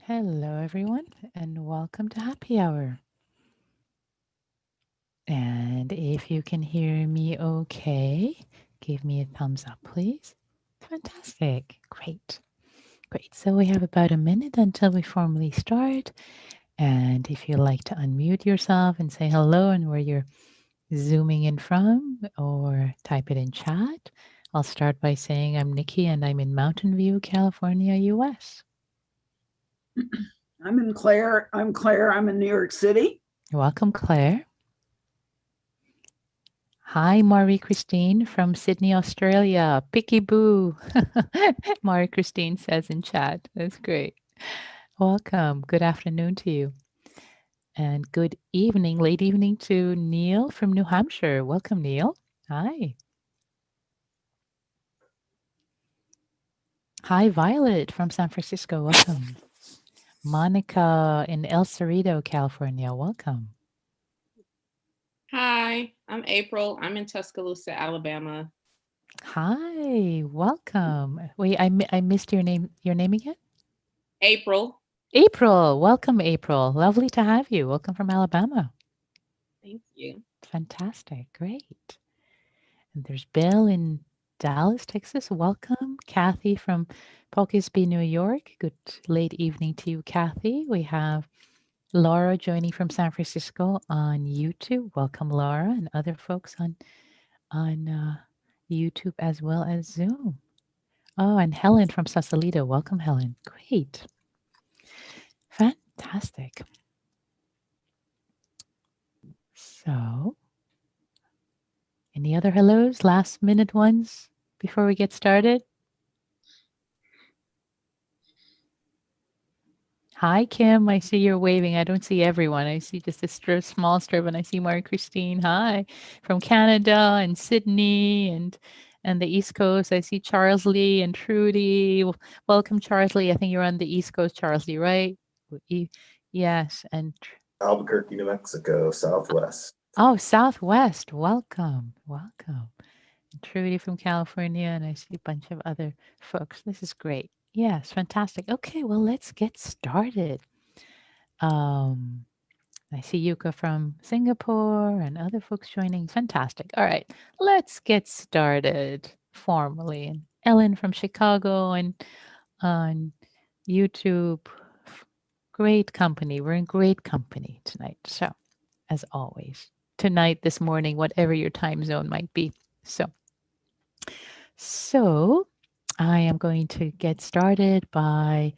Hello, everyone, and welcome to Happy Hour. And if you can hear me okay, give me a thumbs up, please. Fantastic. Great. Great. So we have about a minute until we formally start. And if you'd like to unmute yourself and say hello and where you're zooming in from, or type it in chat, I'll start by saying I'm Nikki and I'm in Mountain View, California, US. I'm Claire. I'm in New York City. Welcome, Claire. Hi, Marie Christine from Sydney, Australia. Picky boo. Marie Christine says in chat. That's great. Welcome. Good afternoon to you. And good evening, late evening to Neil from New Hampshire. Welcome, Neil. Hi. Hi, Violet from San Francisco. Welcome. Monica in El Cerrito, California. Welcome. Hi, I'm April. I'm in Tuscaloosa, Alabama. Hi. Welcome. Wait, I missed your name. Your name again? April. April. Welcome, April. Lovely to have you. Welcome from Alabama. Thank you. Fantastic. Great. And there's Bill in Dallas, Texas. Welcome. Kathy from Pockeysby, New York. Good late evening to you, Kathy. We have Laura joining from San Francisco on YouTube. Welcome, Laura, and other folks on YouTube as well as Zoom. Oh, and Helen from Sausalito. Welcome, Helen. Great. Fantastic. So, any other hellos, last minute ones before we get started? Hi, Kim. I see you're waving. I don't see everyone. I see just a small strip, and I see Mary Christine. Hi, from Canada and Sydney and the East Coast. I see Charles Lee and Trudy. Welcome, Charles Lee. I think you're on the East Coast, Charles Lee, right? Yes, and Albuquerque, New Mexico, Southwest. oh, Southwest. Welcome, welcome. Trudy from California, and I see a bunch of other folks. This is great. Yes, fantastic. Okay, well, let's get started. Um, I see Yuka from Singapore and other folks joining. Fantastic. All right, let's get started formally. And Ellen from Chicago and on YouTube. Great company. We're in great company tonight. So, as always, tonight, this morning, whatever your time zone might be. So I am going to get started by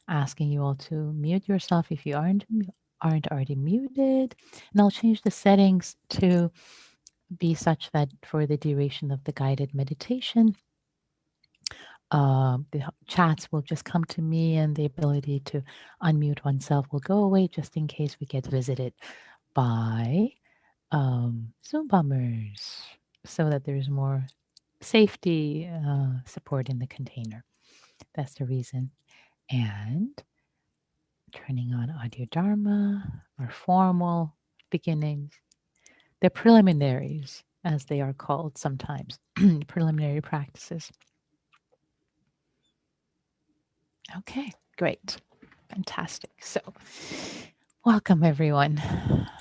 asking you all to mute yourself if you aren't already muted, and I'll change the settings to be such that for the duration of the guided meditation, the chats will just come to me, and the ability to unmute oneself will go away, just in case we get visited by Zoom bombers, so that there's more safety support in the container. That's the reason. And turning on audio Dharma, our formal beginnings, the preliminaries, as they are called sometimes, preliminary practices. Okay, great. Fantastic. So, welcome everyone.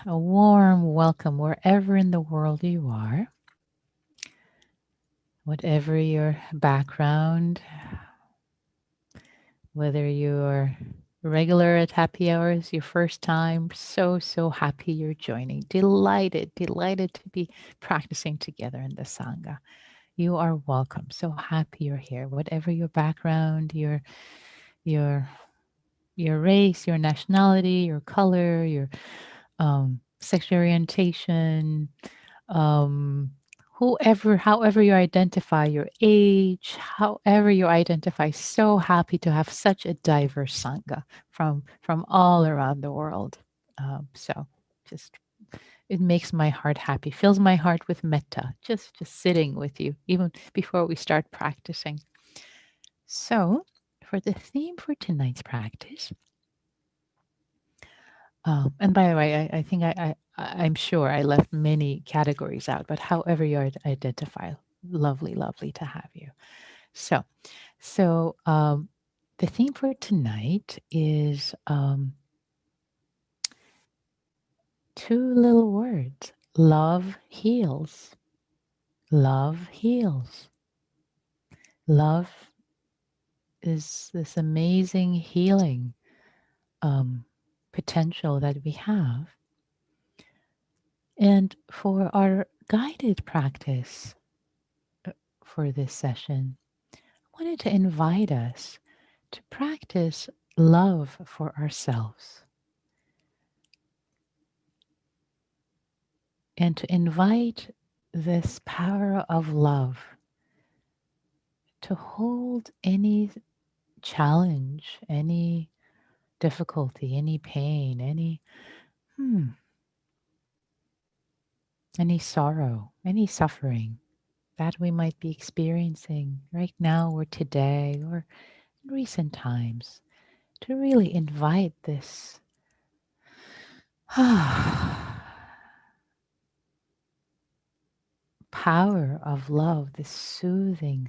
A warm welcome wherever in the world you are. Whatever your background, whether you're regular at happy hours, your first time, so happy you're joining. Delighted to be practicing together in the Sangha. You are welcome. So happy you're here. Whatever your background, your your race, your nationality, your color, your sexual orientation, um, however you identify, your age, however you identify, so happy to have such a diverse sangha from all around the world. So just it makes my heart happy, fills my heart with metta, just sitting with you, even before we start practicing. So for the theme for tonight's practice, and by the way, I think I'm sure I left many categories out, but however you identify, lovely to have you. So, so The theme for tonight is two little words. Love heals. Love heals. Love is this amazing healing potential that we have. And for our guided practice for this session, I wanted to invite us to practice love for ourselves and to invite this power of love to hold any challenge, any difficulty, any pain, any sorrow, any suffering that we might be experiencing right now or today or in recent times, to really invite this power of love, this soothing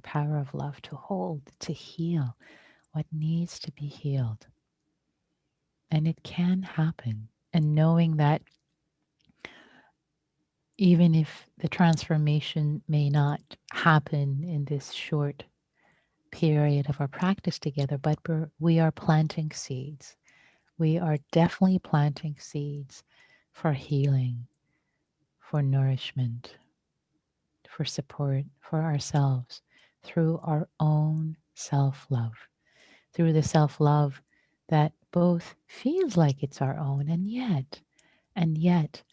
power of love to hold, to heal what needs to be healed. And it can happen. And knowing that even if the transformation may not happen in this short period of our practice together, but we are planting seeds. We are definitely planting seeds for healing, for nourishment, for support for ourselves through our own self-love, through the self-love that both feels like it's our own and yet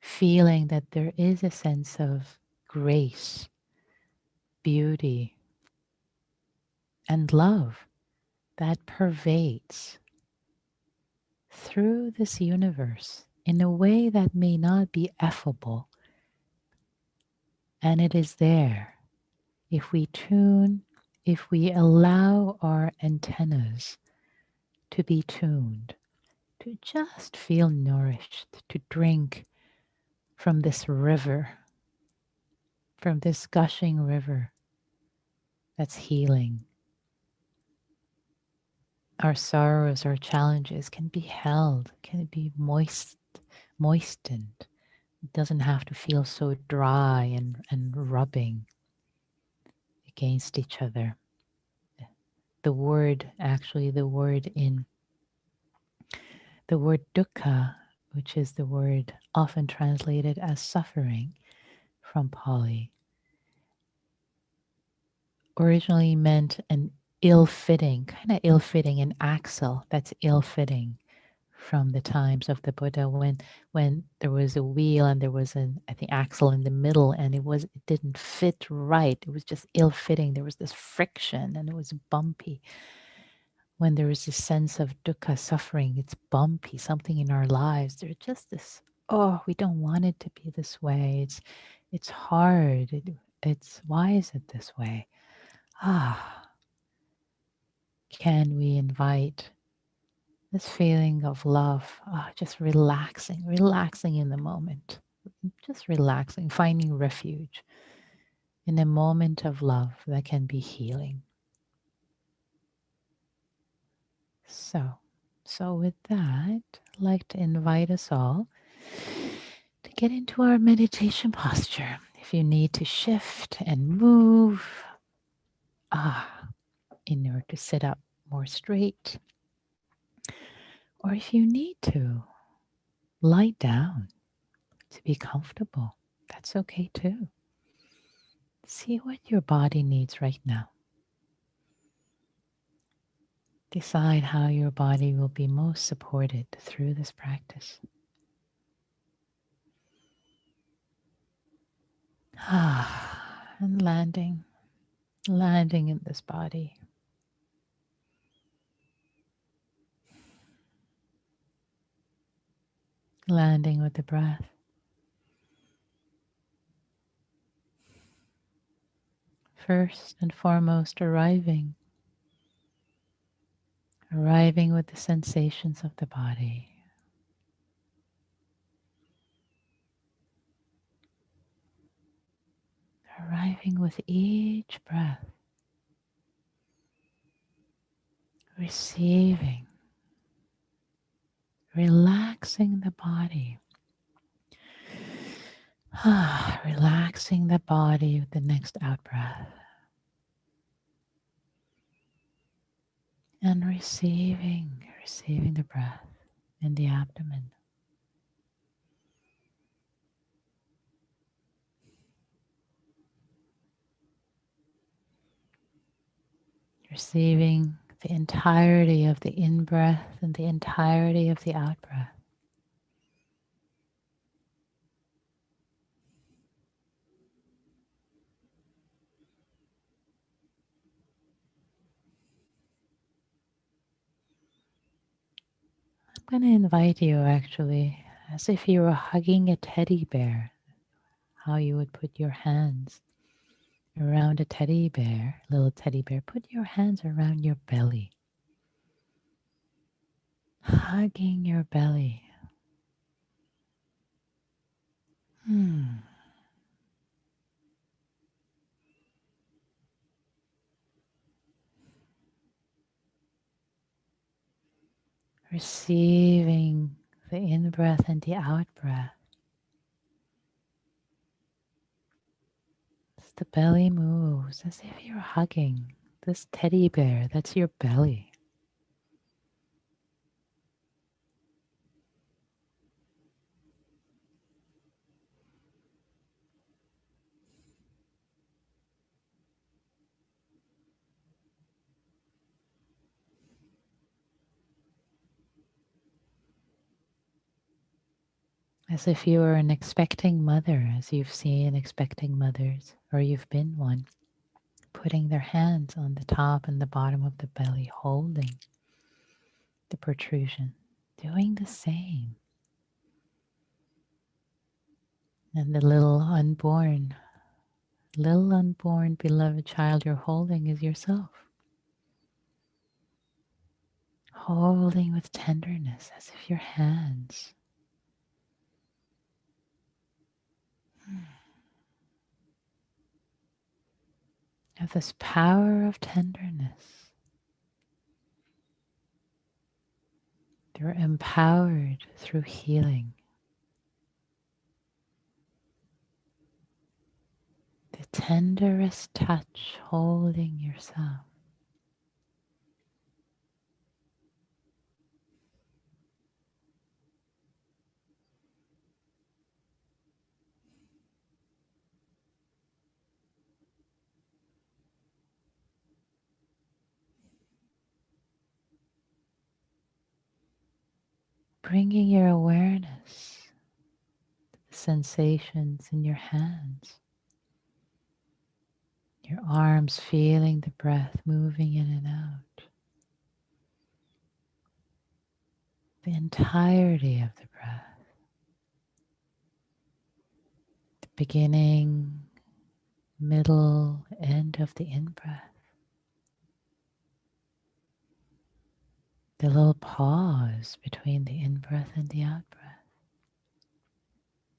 feeling that there is a sense of grace, beauty, and love that pervades through this universe in a way that may not be effable. And it is there if we tune, if we allow our antennas to be tuned, to just feel nourished, to drink from this river, from this gushing river that's healing. Our sorrows, our challenges can be held, can be moistened. It doesn't have to feel so dry and rubbing against each other. The word dukkha, which is the word often translated as suffering from Pali, originally meant an ill-fitting, an axle that's ill-fitting from the times of the Buddha when there was a wheel and there was I think axle in the middle and it didn't fit right. It was just ill-fitting. There was this friction and it was bumpy. When there is this sense of dukkha, suffering, it's bumpy, something in our lives. There's just this, oh, we don't want it to be this way. It's hard. It's why is it this way? Can we invite this feeling of love, just relaxing in the moment, just relaxing, finding refuge in a moment of love that can be healing. So with that, I'd like to invite us all to get into our meditation posture. If you need to shift and move, in order to sit up more straight, or if you need to lie down to be comfortable, that's okay too. See what your body needs right now. Decide how your body will be most supported through this practice. And landing in this body. Landing with the breath. First and foremost, arriving with the sensations of the body. Arriving with each breath. receiving, relaxing the body. Relaxing the body with the next out breath. And receiving the breath in the abdomen. Receiving the entirety of the in-breath and the entirety of the out-breath. I'm going to invite you actually, as if you were hugging a teddy bear, how you would put your hands around a teddy bear, little teddy bear. Put your hands around your belly, hugging your belly. Receiving the in-breath and the out-breath. As the belly moves, as if you're hugging this teddy bear, that's your belly. As if you were an expecting mother, as you've seen expecting mothers, or you've been one, putting their hands on the top and the bottom of the belly, holding the protrusion, doing the same. And the little unborn beloved child you're holding is yourself. Holding with tenderness as if your hands have this power of tenderness. They're empowered through healing. The tenderest touch holding yourself. Bringing your awareness to the sensations in your hands, your arms, feeling the breath moving in and out. The entirety of the breath. The beginning, middle, end of the in-breath. The little pause between the in-breath and the out-breath.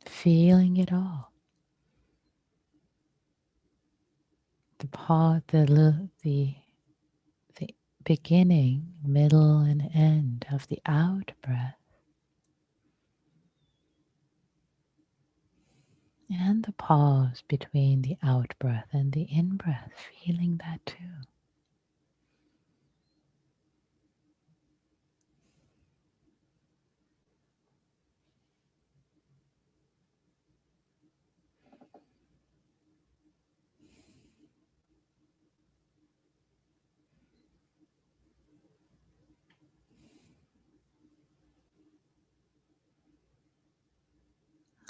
Feeling it all. The pause, the beginning, middle, and end of the out-breath. And the pause between the out-breath and the in-breath. Feeling that too.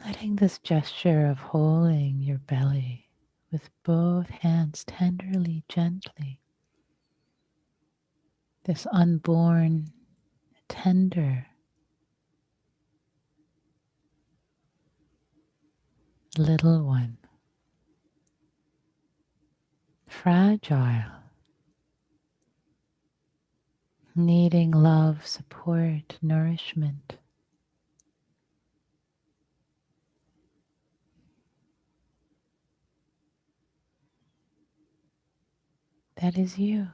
Letting this gesture of holding your belly with both hands tenderly, gently, this unborn, tender, little one, fragile, needing love, support, nourishment. That is you.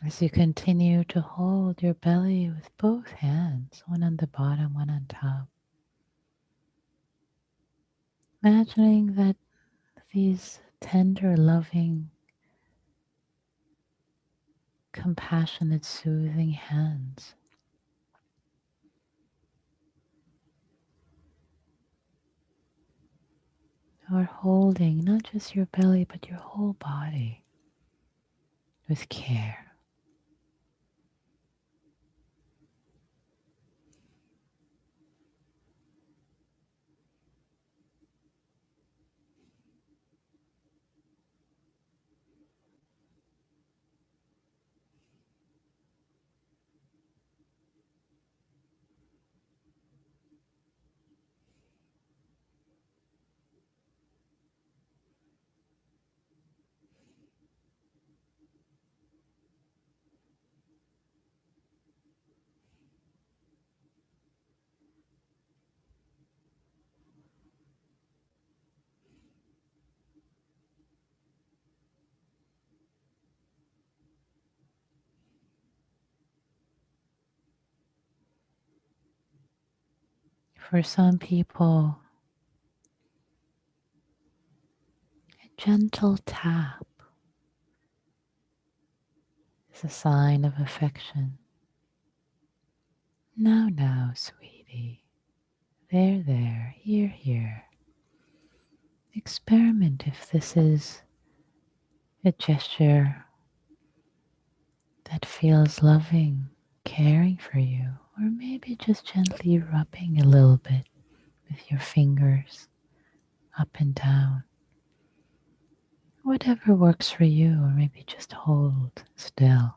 As you continue to hold your belly with both hands, one on the bottom, one on top, imagining that these tender, loving, compassionate, soothing hands are holding not just your belly, but your whole body with care. For some people, a gentle tap is a sign of affection. Now, now, sweetie. There, here. Experiment if this is a gesture that feels loving, caring for you, or maybe just gently rubbing a little bit with your fingers up and down. Whatever works for you, or maybe just hold still.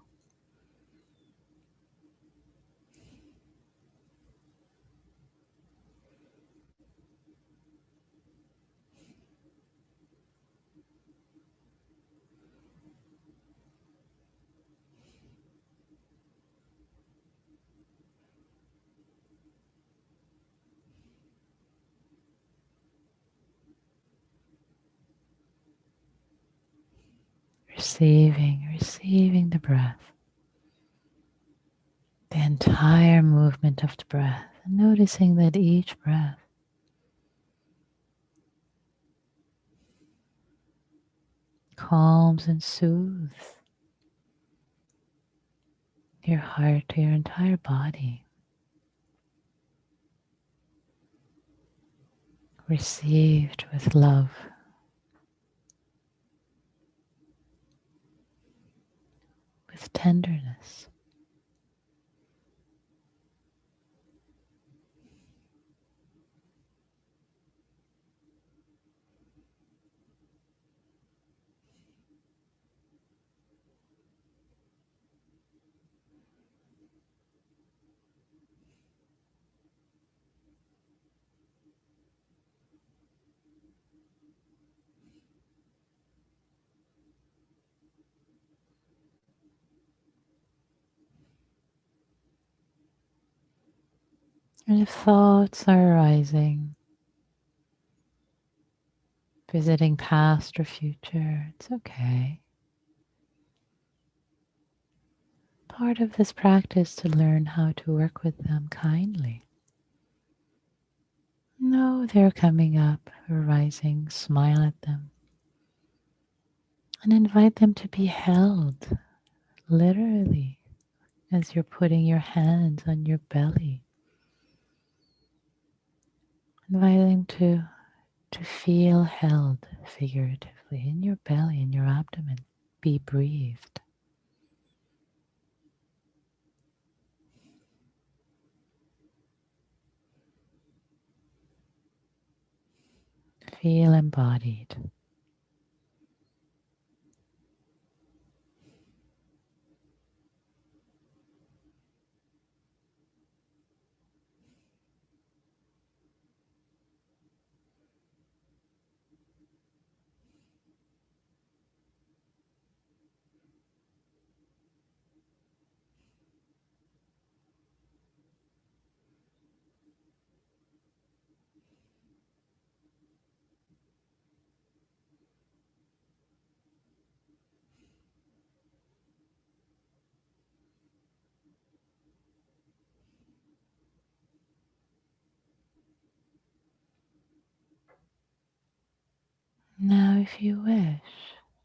Receiving the breath, the entire movement of the breath, and noticing that each breath calms and soothes your heart, your entire body. Received with love, with tenderness. And if thoughts are arising, visiting past or future, it's okay. Part of this practice to learn how to work with them kindly. No, they're coming up, arising, smile at them, and invite them to be held, literally, as you're putting your hands on your belly. Inviting to feel held figuratively in your belly, in your abdomen. Be breathed. Feel embodied. Now, if you wish,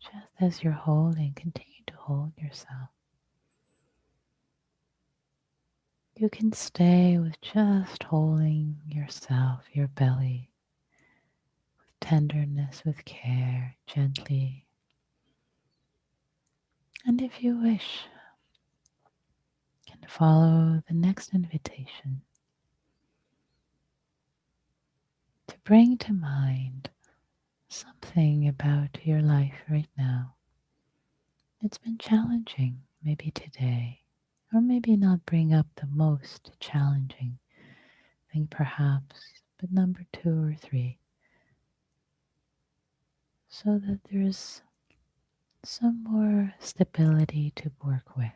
just as you're holding, continue to hold yourself. You can stay with just holding yourself, your belly, with tenderness, with care, gently. And if you wish, you can follow the next invitation to bring to mind something about your life right now. It's been challenging, maybe today, or maybe not bring up the most challenging thing perhaps, but number 2 or 3, so that there's some more stability to work with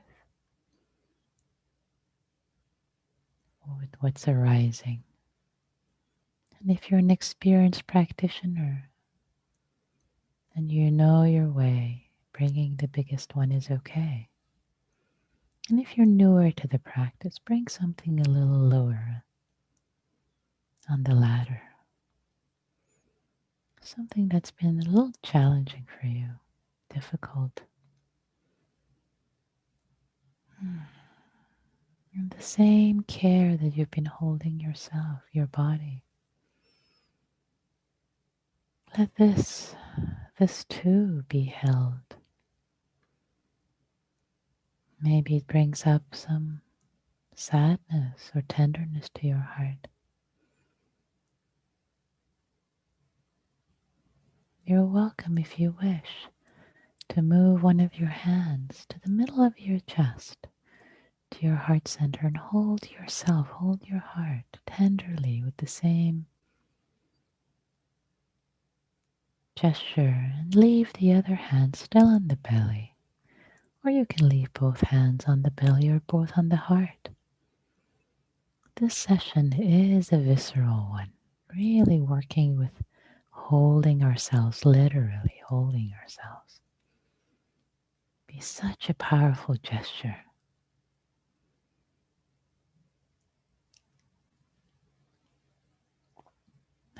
what's arising. And if you're an experienced practitioner and you know your way, bringing the biggest one is okay. And if you're newer to the practice, bring something a little lower on the ladder. Something that's been a little challenging for you, difficult. And the same care that you've been holding yourself, your body. Let this too be held. Maybe it brings up some sadness or tenderness to your heart. You're welcome, if you wish, to move one of your hands to the middle of your chest, to your heart center, and hold yourself, hold your heart tenderly with the same gesture, and leave the other hand still on the belly. Or you can leave both hands on the belly or both on the heart. This session is a visceral one, really working with holding ourselves, literally holding ourselves. Be such a powerful gesture.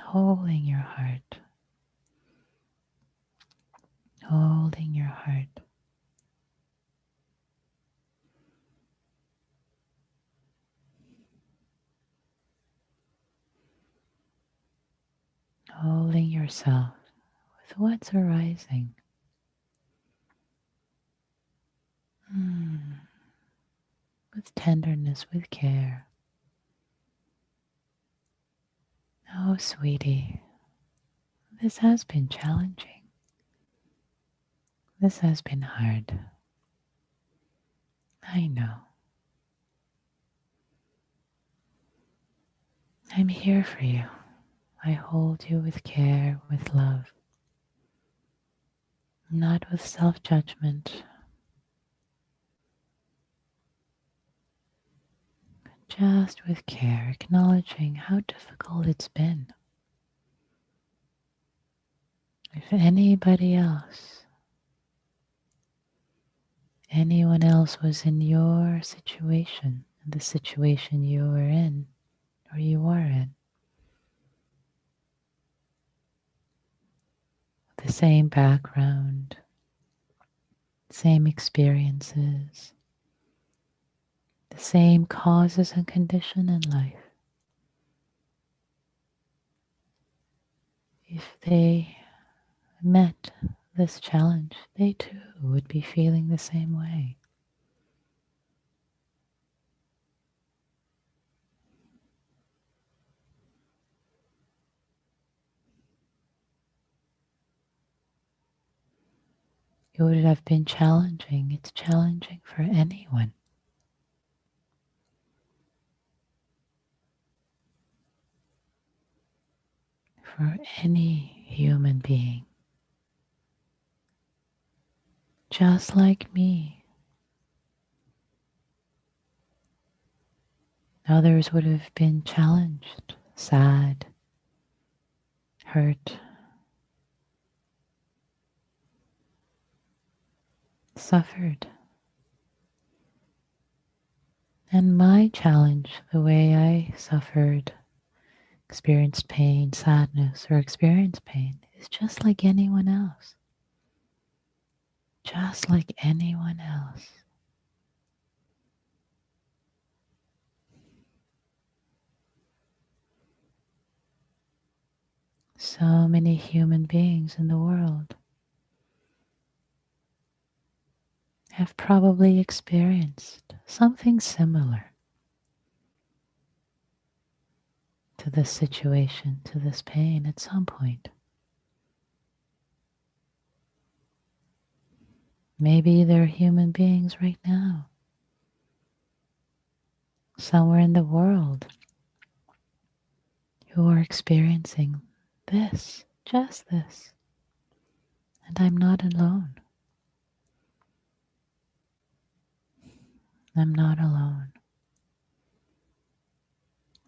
Holding your heart. Holding your heart. Holding yourself with what's arising. With tenderness, with care. Oh, sweetie, this has been challenging. This has been hard. I know. I'm here for you. I hold you with care, with love, not with self-judgment, just with care, acknowledging how difficult it's been. If anybody else, anyone else was in your situation, the situation you were in, or you are in, the same background, same experiences, the same causes and condition in life. If they met this challenge, they too would be feeling the same way. It would have been challenging. It's challenging for anyone. For any human being. Just like me. Others would have been challenged, sad, hurt, suffered. And my challenge, the way I suffered, experienced pain, sadness, or experienced pain, is just like anyone else. Just like anyone else. So many human beings in the world have probably experienced something similar to this situation, to this pain at some point. Maybe there are human beings right now, somewhere in the world, who are experiencing this, just this. And I'm not alone. I'm not alone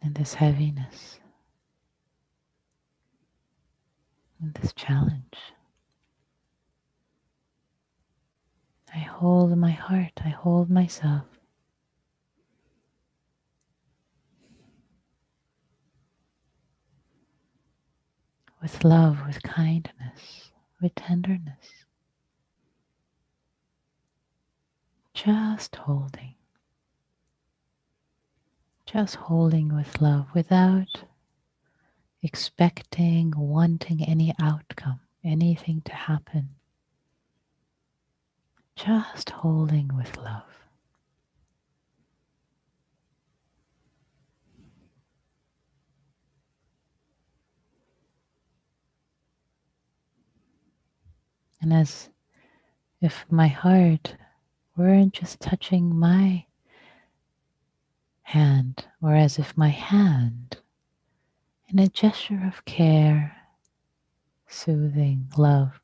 in this heaviness, in this challenge. I hold my heart, I hold myself. With love, with kindness, with tenderness. Just holding with love without expecting, wanting any outcome, anything to happen. Just holding with love. And as if my heart weren't just touching my hand, or as if my hand, in a gesture of care, soothing, love,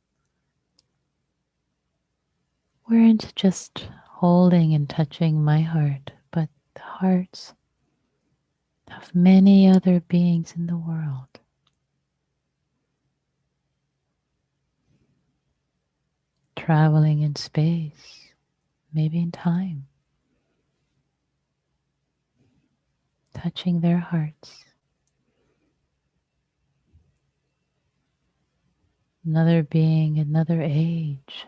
weren't just holding and touching my heart, but the hearts of many other beings in the world. Traveling in space, maybe in time, touching their hearts. Another being, another age,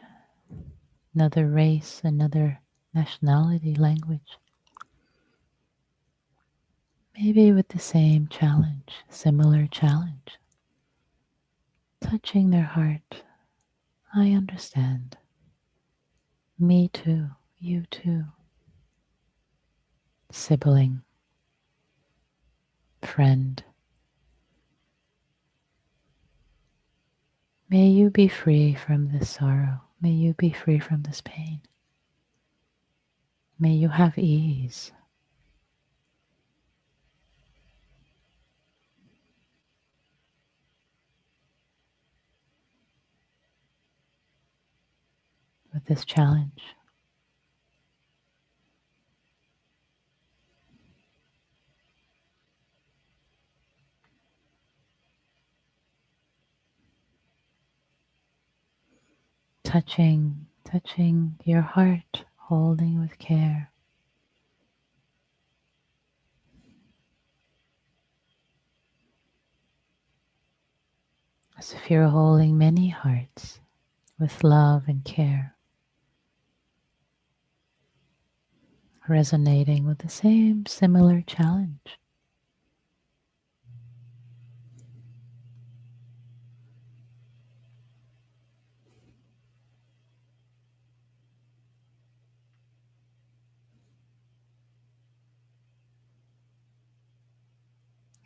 another race, another nationality, language. Maybe with the same challenge, similar challenge. Touching their heart. I understand. Me too. You too. Sibling. Friend. May you be free from this sorrow. May you be free from this pain. May you have ease. With this challenge. Touching your heart, holding with care. As if you're holding many hearts with love and care. Resonating with the same similar challenge.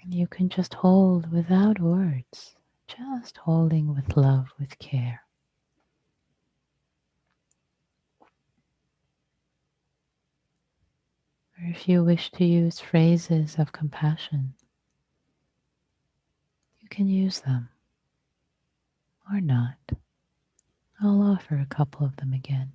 And you can just hold without words, just holding with love, with care. Or if you wish to use phrases of compassion, you can use them or not. I'll offer a couple of them again.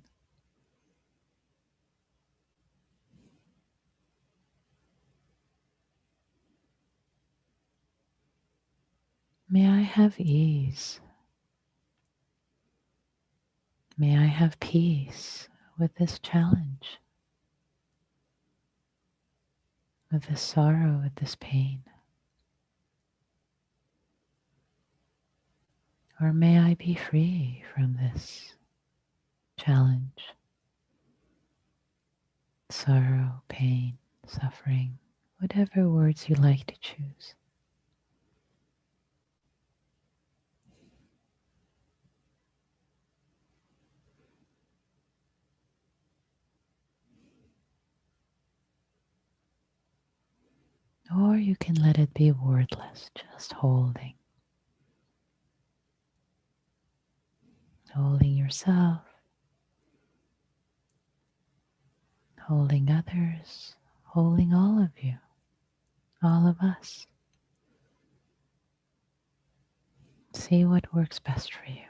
May I have ease. May I have peace with this challenge, with this sorrow, with this pain. Or may I be free from this challenge, sorrow, pain, suffering, whatever words you like to choose. Or you can let it be wordless, just holding. Holding yourself, holding others, holding all of you, all of us. See what works best for you.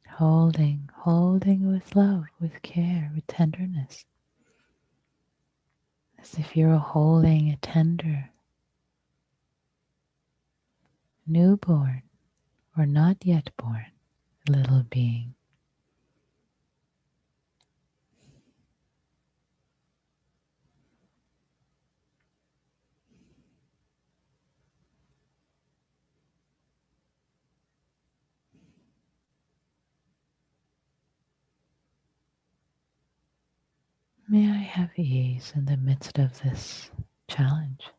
Holding, holding with love, with care, with tenderness. As if you're holding a tender newborn or not yet born little being. May I have ease in the midst of this challenge.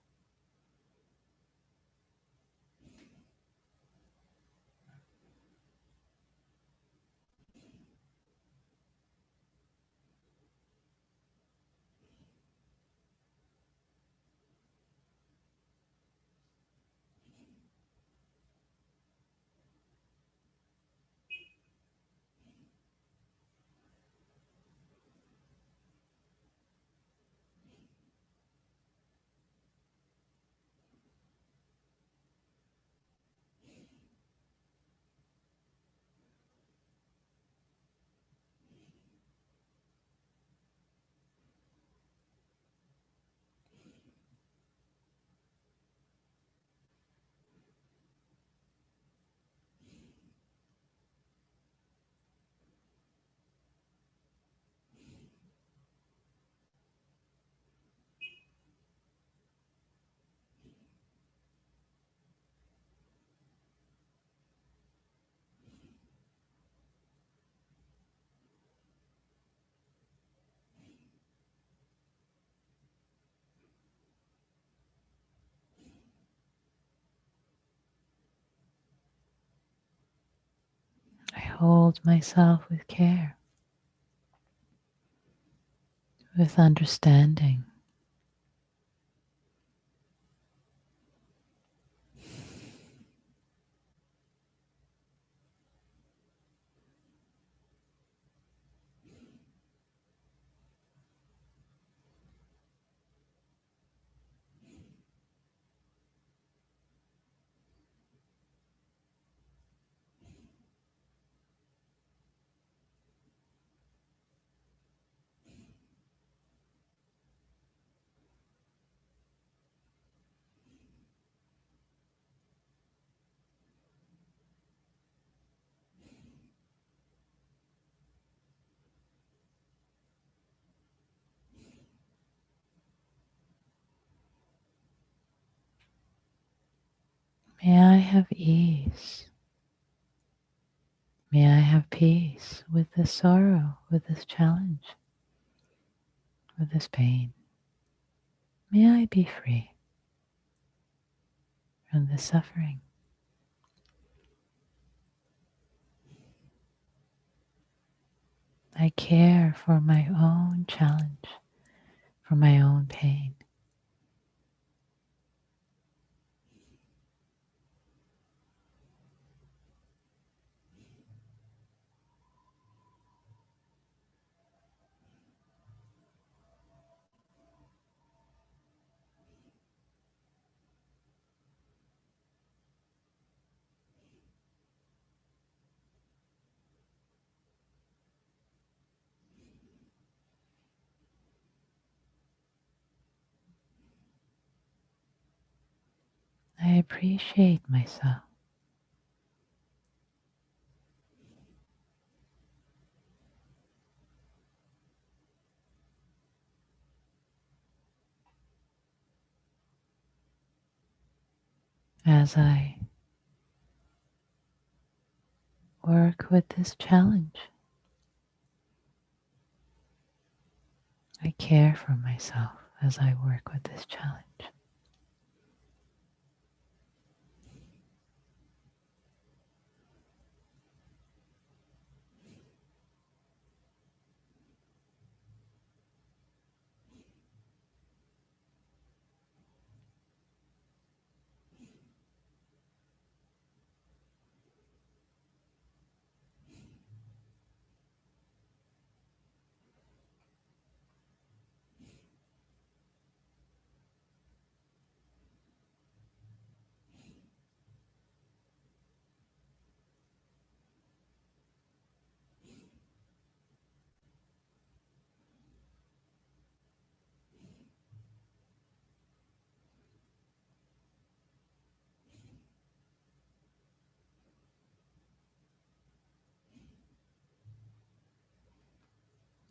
hold myself with care, with understanding. May I have ease. May I have peace with this sorrow, with this challenge, with this pain. May I be free from this suffering. I care for my own challenge, for my own pain. I appreciate myself. As I work with this challenge, I care for myself as I work with this challenge.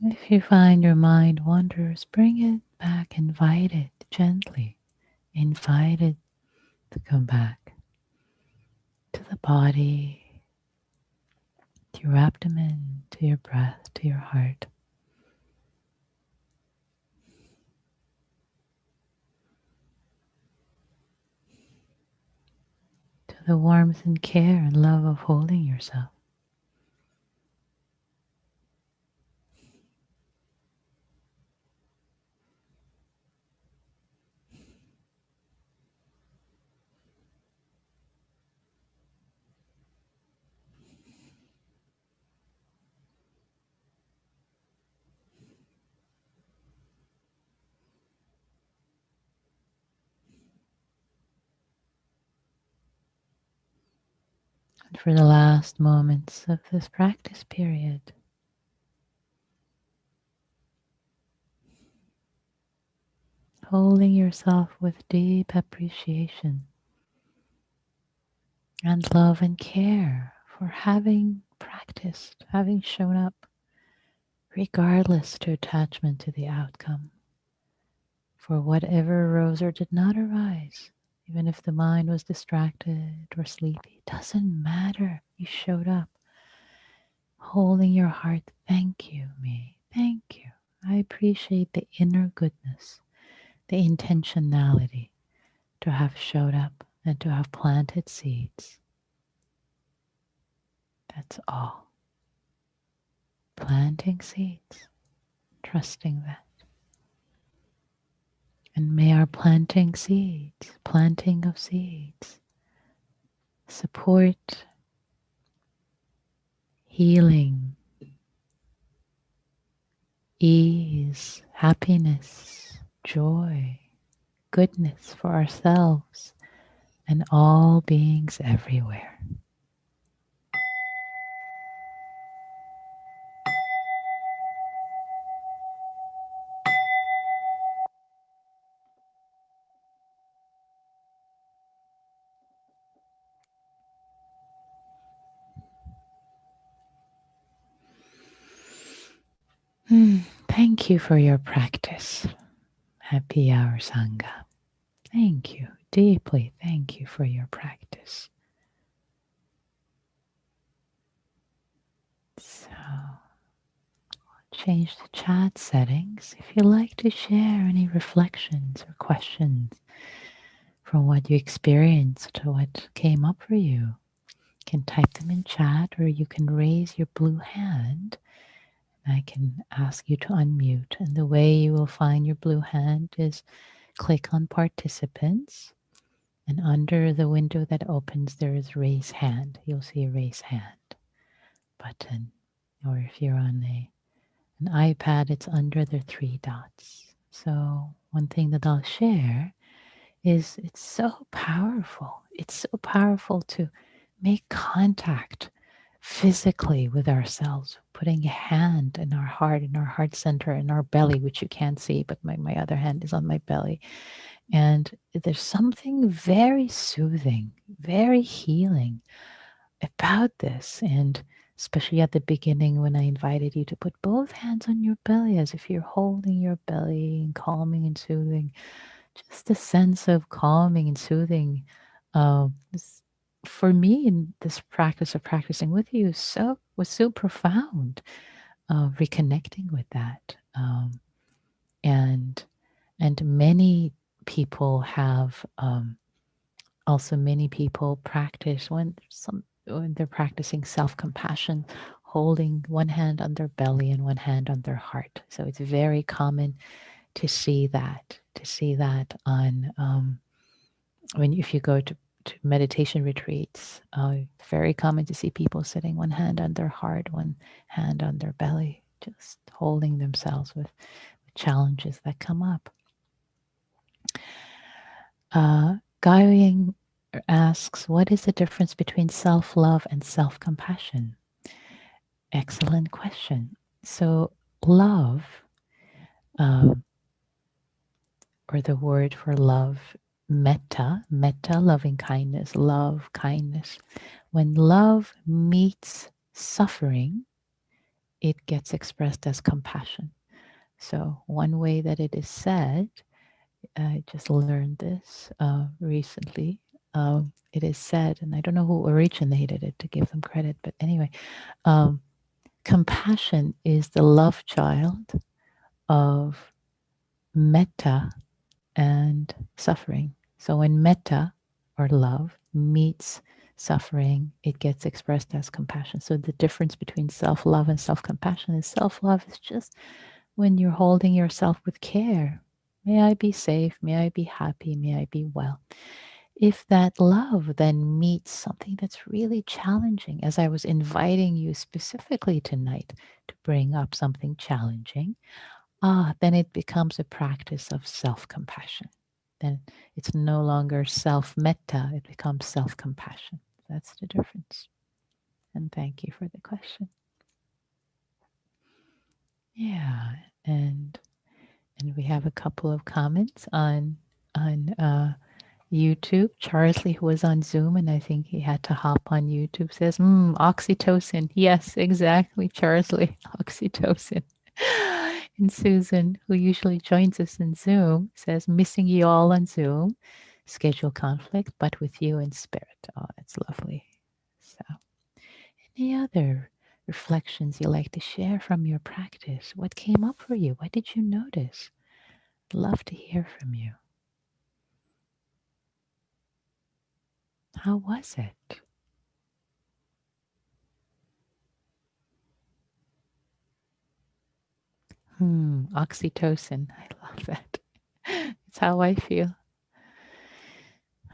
If you find your mind wanders, bring it back, invite it gently, invite it to come back to the body, to your abdomen, to your breath, to your heart. To the warmth and care and love of holding yourself. And for the last moments of this practice period, holding yourself with deep appreciation and love and care for having practiced, having shown up, regardless to attachment to the outcome, for whatever arose or did not arise, even if the mind was distracted or sleepy, doesn't matter. You showed up, holding your heart. Thank you, me. Thank you. I appreciate the inner goodness, the intentionality to have showed up and to have planted seeds. That's all. planting seeds, trusting that. And may our planting of seeds, support healing, ease, happiness, joy, goodness for ourselves and all beings everywhere. Thank you for your practice. Happy Hour Sangha. Thank you. Deeply thank you for your practice. So, change the chat settings. If you'd like to share any reflections or questions from what you experienced to what came up for you, you can type them in chat or you can raise your blue hand. I can ask you to unmute. And the way you will find your blue hand is click on participants. And under the window that opens, there is raise hand. You'll see a raise hand button. Or if you're on an iPad, it's under the three dots. So one thing that I'll share is it's so powerful. It's so powerful to make contact physically with ourselves, putting a hand in our heart center, in our belly, which you can't see, but my other hand is on my belly. And there's something very soothing, very healing about this. And especially at the beginning when I invited you to put both hands on your belly as if you're holding your belly and calming and soothing, just a sense of calming and soothing. For me, in this practice of practicing with you, was so profound. Reconnecting with that, and many people have also many people practice when they're practicing self-compassion, holding one hand on their belly and one hand on their heart. So it's very common to see that on if you go to meditation retreats, very common to see people sitting one hand on their heart, one hand on their belly, just holding themselves with challenges that come up. Guying asks, what is the difference between self-love and self-compassion? Excellent question. So love, or the word for love, metta, loving kindness, love, kindness. When love meets suffering, it gets expressed as compassion. So one way that it is said, I just learned this recently. It is said, and I don't know who originated it to give them credit, but anyway, compassion is the love child of metta and suffering. So when metta, or love, meets suffering, it gets expressed as compassion. So the difference between self-love and self-compassion is self-love is just when you're holding yourself with care. May I be safe, may I be happy, may I be well. If that love then meets something that's really challenging, as I was inviting you specifically tonight to bring up something challenging, then it becomes a practice of self-compassion. Then it's no longer self-metta, it becomes self-compassion. That's the difference. And thank you for the question. Yeah, and we have a couple of comments on YouTube. Charlie, who was on Zoom, and I think he had to hop on YouTube, says, oxytocin. Yes, exactly, Charlie, oxytocin. And Susan, who usually joins us in Zoom, says, missing you all on Zoom. Schedule conflict, but with you in spirit. Oh, that's lovely. So, any other reflections you like to share from your practice? What came up for you? What did you notice? I'd love to hear from you. How was it? Oxytocin. I love that. It's how I feel.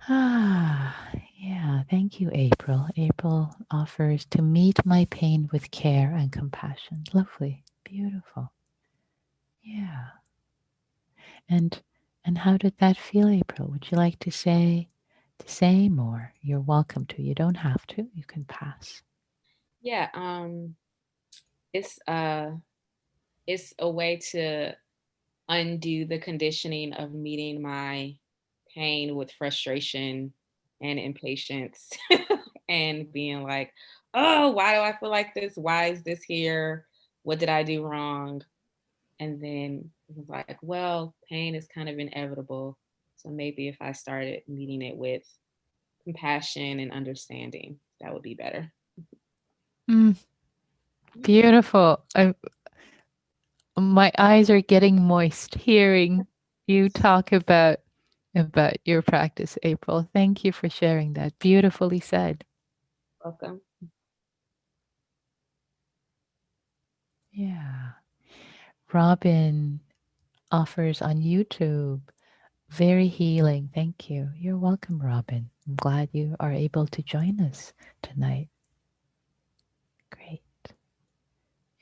Yeah. Thank you, April. April offers to meet my pain with care and compassion. Lovely. Beautiful. Yeah. And and how did that feel, April? Would you like to say more? You're welcome to. You don't have to. You can pass. Yeah, it's it's a way to undo the conditioning of meeting my pain with frustration and impatience and being like, oh, why do I feel like this? Why is this here? What did I do wrong? And then it was like, well, pain is kind of inevitable. So maybe if I started meeting it with compassion and understanding, that would be better. Mm, beautiful. My eyes are getting moist hearing you talk about your practice, April. Thank you for sharing that. Beautifully said. Welcome. Yeah. Robin offers on YouTube. Very healing. Thank you. You're welcome, Robin. I'm glad you are able to join us tonight. Great.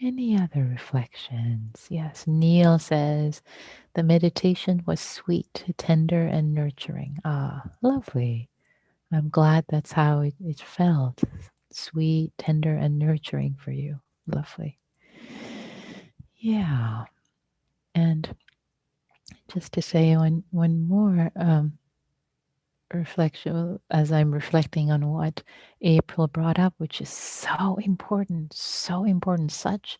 Any other reflections? Yes. Neil says the meditation was sweet, tender, and nurturing. Ah, lovely. I'm glad that's how it felt. Sweet, tender, and nurturing for you. Lovely. Yeah. And just to say one more reflection as I'm reflecting on what April brought up, which is so important, such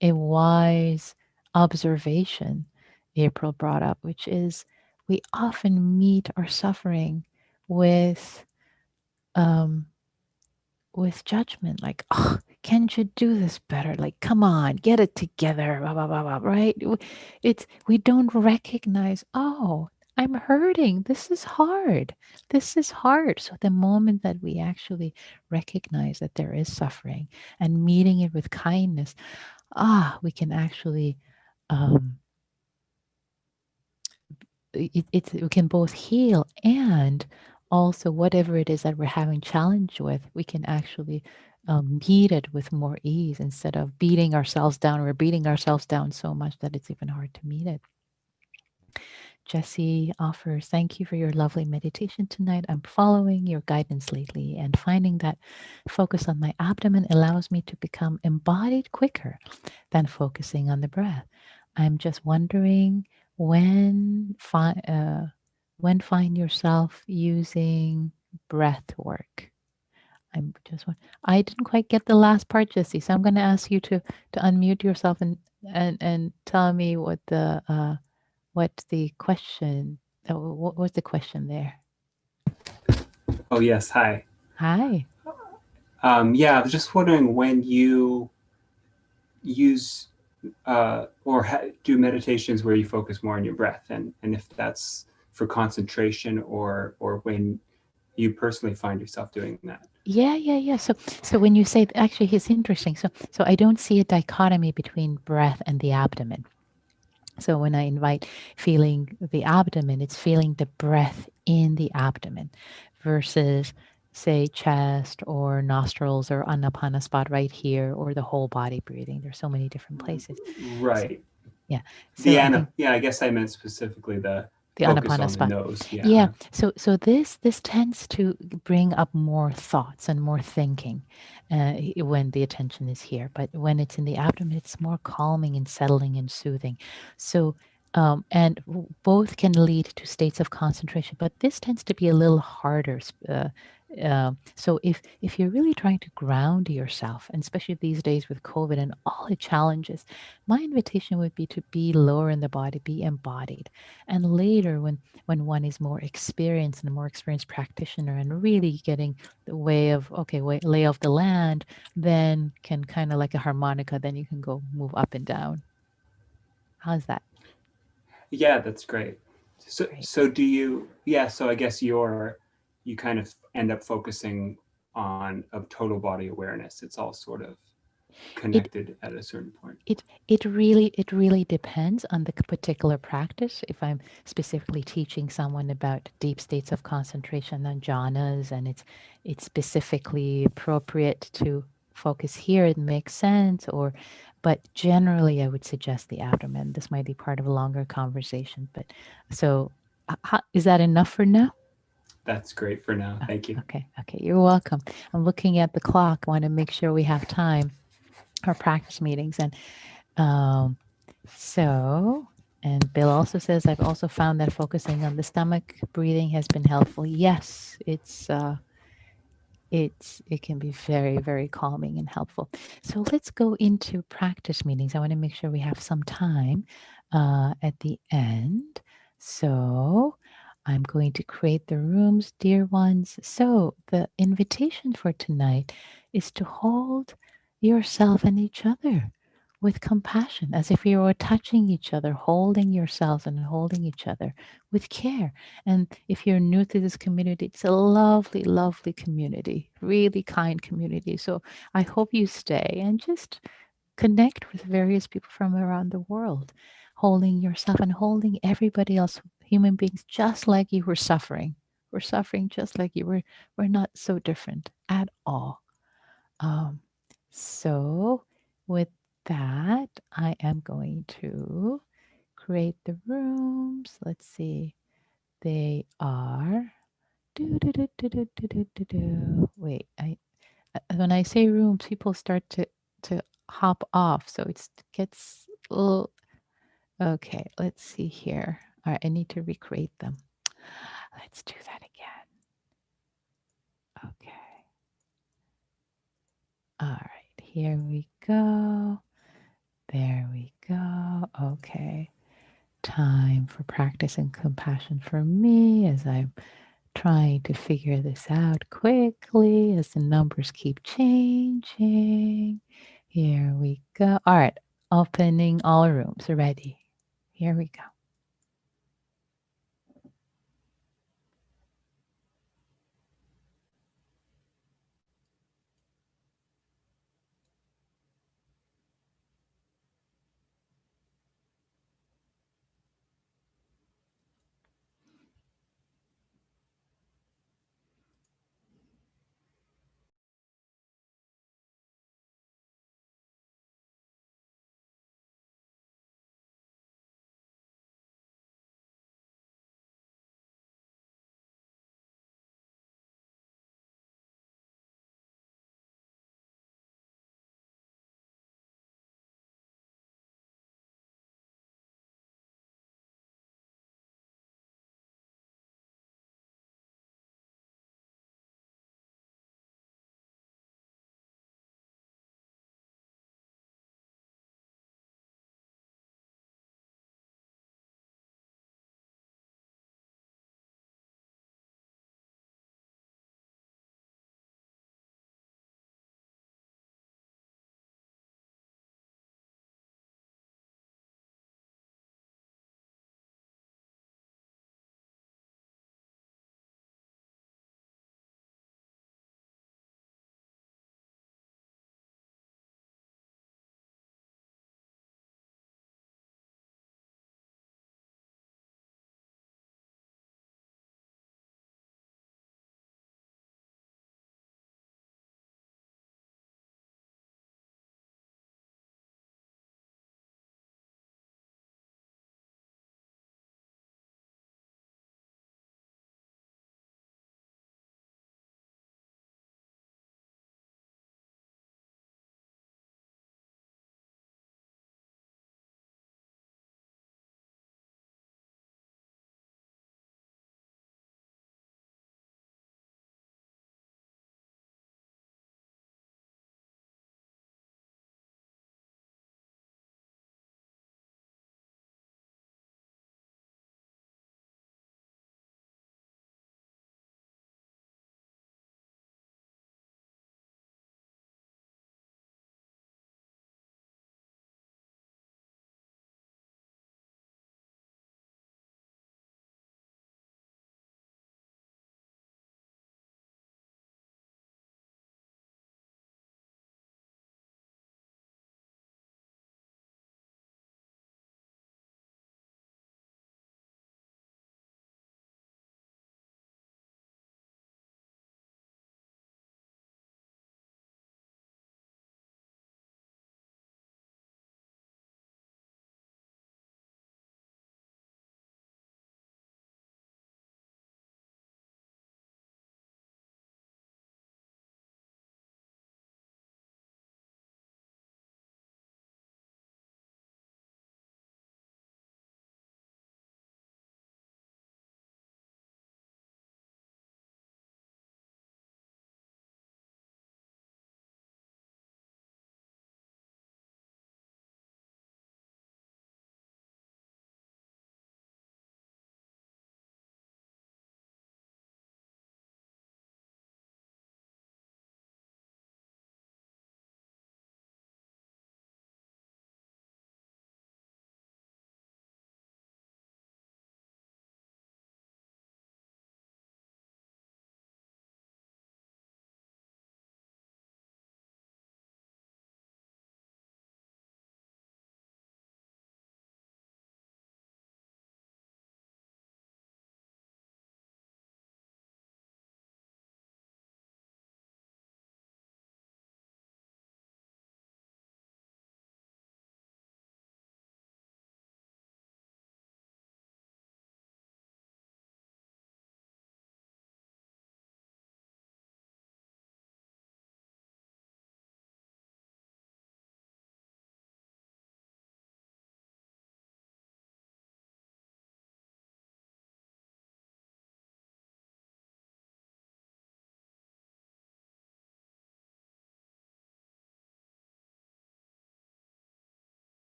a wise observation April brought up, which is we often meet our suffering with um, with judgment, like, oh, can't you do this better? Like, come on, get it together, blah, blah, blah, blah, right? It's, we don't recognize, oh, I'm hurting. This is hard. This is hard. So the moment that we actually recognize that there is suffering and meeting it with kindness, we can actually um, we can both heal and also whatever it is that we're having challenge with, we can actually meet it with more ease instead of beating ourselves down. We're beating ourselves down so much that it's even hard to meet it. Jesse offers, thank you for your lovely meditation tonight. I'm following your guidance lately and finding that focus on my abdomen allows me to become embodied quicker than focusing on the breath. I'm just wondering when find yourself using breath work. I didn't quite get the last part, Jesse, so I'm going to ask you to unmute yourself and tell me what the question, what was the question there? Oh, yes. Hi. Hi. Yeah, I was just wondering when you use do meditations where you focus more on your breath, and if that's for concentration or when you personally find yourself doing that. Yeah. So when you say, actually, it's interesting. So I don't see a dichotomy between breath and the abdomen. So when I invite feeling the abdomen, it's feeling the breath in the abdomen versus say chest or nostrils or anapana spot right here or the whole body breathing. There's so many different places. Right. Yeah. So I think I guess I meant specifically the the focus anapana on the spot. nose. Yeah. So this tends to bring up more thoughts and more thinking when the attention is here. But when it's in the abdomen, it's more calming and settling and soothing. So and both can lead to states of concentration, but this tends to be a little harder. So if you're really trying to ground yourself, and especially these days with COVID and all the challenges, my invitation would be to be lower in the body, be embodied. And later, when one is more experienced and a more experienced practitioner and really getting the way of, okay, wait, lay of the land, then can kind of like a harmonica, then you can go move up and down. How's that? Yeah, that's great. Great. So do you? Yeah. So I guess you kind of end up focusing on a total body awareness. It's all sort of connected at a certain point. It really depends on the particular practice. If I'm specifically teaching someone about deep states of concentration on jhanas, and it's specifically appropriate to focus here, it makes sense. But generally, I would suggest the abdomen. This might be part of a longer conversation. But so, is that enough for now? That's great for now. Thank you. Okay. You're welcome. I'm looking at the clock. I want to make sure we have time. Our practice meetings and um, and Bill also says, I've also found that focusing on the stomach breathing has been helpful. Yes, it can be very, very calming and helpful. So let's go into practice meetings. I want to make sure we have some time at the end. So I'm going to create the rooms, dear ones. So the invitation for tonight is to hold yourself and each other with compassion, as if you were touching each other, holding yourselves and holding each other with care. And if you're new to this community, it's a lovely, lovely community, really kind community. So I hope you stay and just connect with various people from around the world, holding yourself and holding everybody else, human beings, just like you were suffering. We're suffering just like you were. We're not so different at all. Um, so, with that, I am going to create the rooms. Let's see. They are. Wait, when I say rooms, people start to hop off, so it gets a little. Okay, let's see here. All right, I need to recreate them. Let's do that again. Okay. All right, here we go. There we go. Okay. Time for practice and compassion for me as I'm trying to figure this out quickly as the numbers keep changing. Here we go. All right. Opening all rooms. Ready. Here we go.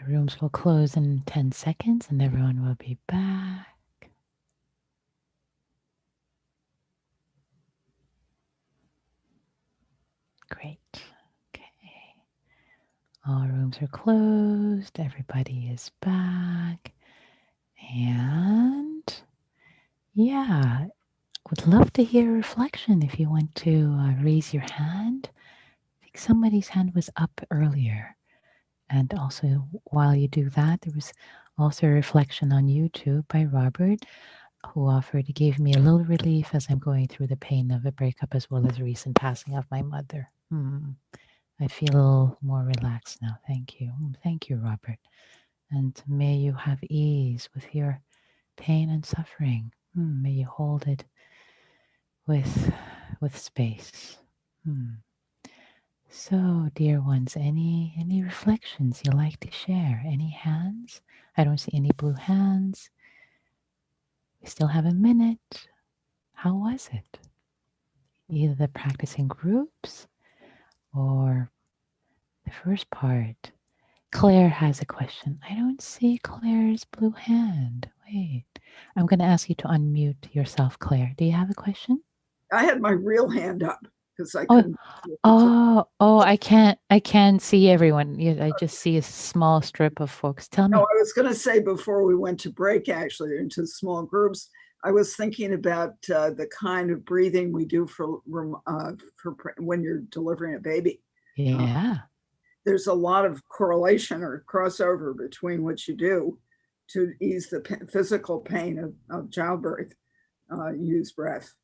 The rooms will close in 10 seconds and everyone will be back. Great. Okay. All rooms are closed. Everybody is back. And yeah, would love to hear a reflection if you want to raise your hand. I think somebody's hand was up earlier. And also, while you do that, there was also a reflection on YouTube by Robert, who gave me a little relief as I'm going through the pain of a breakup as well as the recent passing of my mother. I feel a little more relaxed now. Thank you. Thank you, Robert. And may you have ease with your pain and suffering. May you hold it with space. So, dear ones, any reflections you like to share? Any hands? I don't see any blue hands. We still have a minute. How was it? Either the practicing groups or the first part. Claire has a question. I don't see Claire's blue hand. Wait, I'm going to ask you to unmute yourself, Claire. Do you have a question? I had my real hand up because I Oh, couldn't. I can't see everyone. I just see a small strip of folks. Tell me. No, I was going to say before we went to break, actually, into small groups, I was thinking about the kind of breathing we do for when you're delivering a baby. Yeah. There's a lot of correlation or crossover between what you do to ease the physical pain of childbirth. Use breath.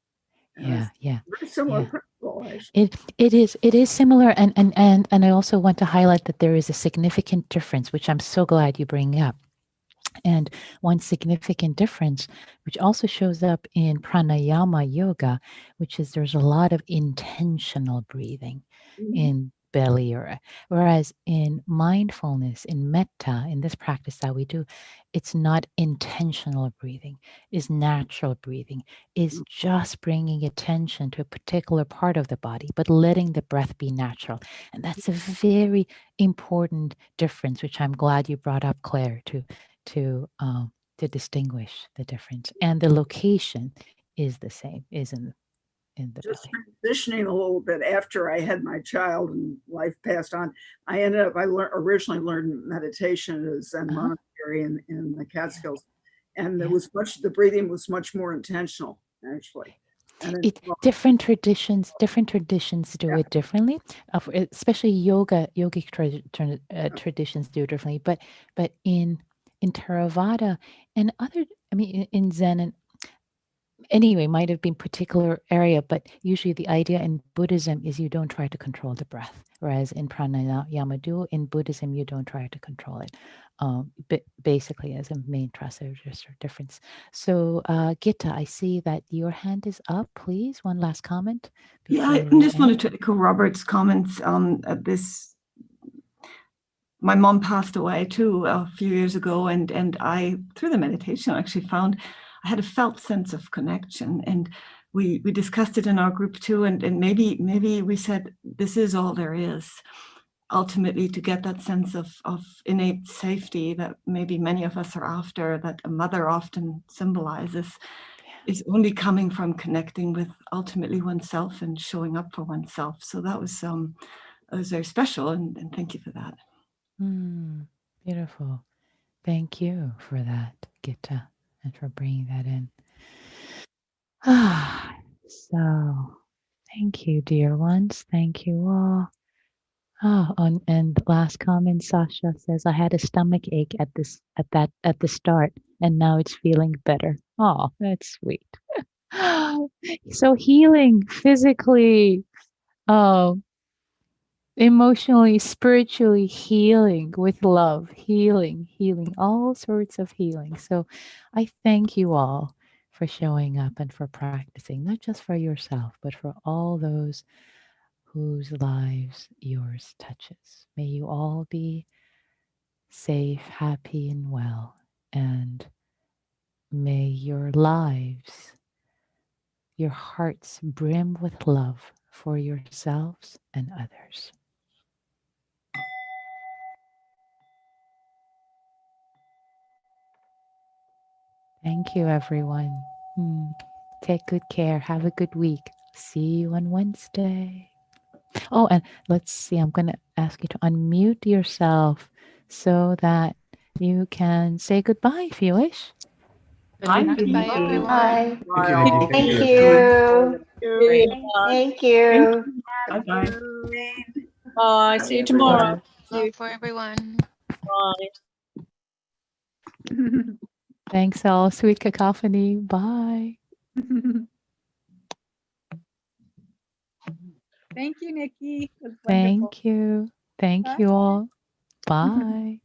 Yeah. Very similar principle, actually. It is similar, and I also want to highlight that there is a significant difference, which I'm so glad you bring up. And one significant difference, which also shows up in pranayama yoga, which is there's a lot of intentional breathing in belly, whereas in mindfulness, in metta, in this practice that we do, it's not intentional breathing, is natural breathing, is just bringing attention to a particular part of the body, but letting the breath be natural. And that's a very important difference, which I'm glad you brought up, Claire, to distinguish the difference. And the location is the same, is in the just belly. transitioning a little bit after I had my child and life passed on. I originally learned meditation at a Zen monastery in the Catskills, and the breathing was much more intentional, actually. And different traditions do it differently, especially yogic traditions do it differently, but in Theravada and other, in Zen and anyway, might have been particular area, but usually the idea in Buddhism is you don't try to control the breath, whereas in pranayama in Buddhism you don't try to control it. But basically, as a main thrust, there's just a difference. So, Gita, I see that your hand is up. Please, one last comment. Yeah, I just wanted to echo Robert's comments at this. My mom passed away too a few years ago, and I, through the meditation, actually found I had a felt sense of connection, and we discussed it in our group too, and maybe we said this is all there is, ultimately, to get that sense of innate safety that maybe many of us are after, that a mother often symbolizes, is only coming from connecting with ultimately oneself and showing up for oneself. So that was very special, and thank you for that. Beautiful. Thank you for that, Gita, and for bringing that in. So thank you, dear ones. Thank you all. And last comment, Sasha says, I had a stomach ache at the start, and now it's feeling better. Oh, that's sweet. So healing physically, emotionally, spiritually, healing with love, healing, all sorts of healing. So I thank you all for showing up and for practicing, not just for yourself, but for all those whose lives yours touches. May you all be safe, happy, and well. And may your lives, your hearts brim with love for yourselves and others. Thank you, everyone. Take good care. Have a good week. See you on Wednesday. Oh, and let's see. I'm going to ask you to unmute yourself so that you can say goodbye if you wish. Bye, Goodbye, Nikki. everyone. Bye. Thank you, Nikki. Thank Thank you. you. Great. Thank Thank you. you. Bye-bye. Bye. See you tomorrow. Love for everyone. Bye. Thanks, all. Sweet cacophony. Bye. Thank you, Nikki. It was wonderful. Thank you. Thank Bye. you all. Bye.